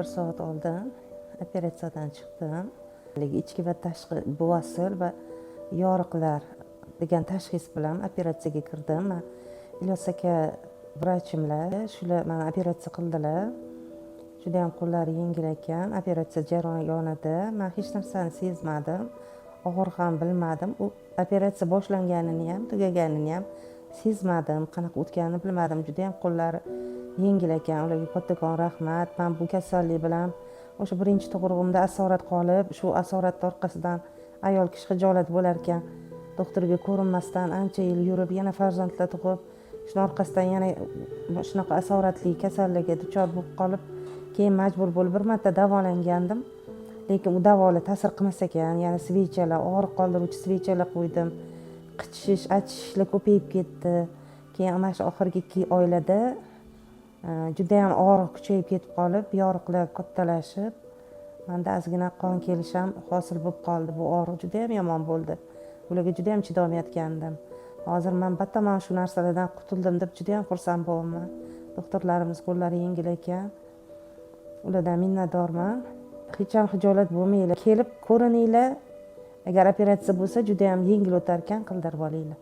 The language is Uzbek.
Bir soat oldin operatsiyadan chiqdim. Ichki va tashqi buvasir va yoriqlar degan tashxis bilan operatsiyaga kirdim. Ilyos aka vrachimlar shular meni operatsiya qildilar. Juda ham qo'llari yengil ekan. Operatsiya jarayonida men hech narsani sezmadim, og'riq ham bilmadim. U operatsiya boshlanganini ham, tugaganini ham sezmadim, qanaqa o'tganini bilmadim. Juda ham qo'llari yengil ekan. Ularga kattakon rahmat. Men bu kasallik bilan o'sha birinchi tug'ruqimda asorat qolib, shu asorat orqasidan ayol kishi xijolat bo'lar ekan. Doktorga ko'rinmasdan ancha yil yurib, yana farzandlar tug'ib, shuni orqasidan yana shunaqa asoratli kasallikka duchor bo'lib qolib, keyin majbur bo'lib bir marta davolangandim. Lekin u davolar ta'sir qilmas ekan. Yana svechalar, og'riq qoldiruvchi svechalar qo'ydim. Qichishish, achishishlar ko'payib ketdi. Keyin mana shu oxirgi 2 oylarda juda ham og'riq kuchayib ketib qolib, yoriqlar kattalashib, menda ozgina qon kelish ham hosil bo'lib qoldi. Bu og'riq juda ham yomon bo'ldi. Ularga juda ham chidolmayotgandim. Hozir men batamom shu narsalardan qutuldim deb juda ham xursand bo'laman. Doktorlarimiz qo'llari yengil ekan. Ulardan minnatdorman. Hech ham xijolat bo'lmanglar. Kelib ko'rininglar. Agar operatsiya bo'lsa juda ham yengil o'tar ekan, qildirib olinglar.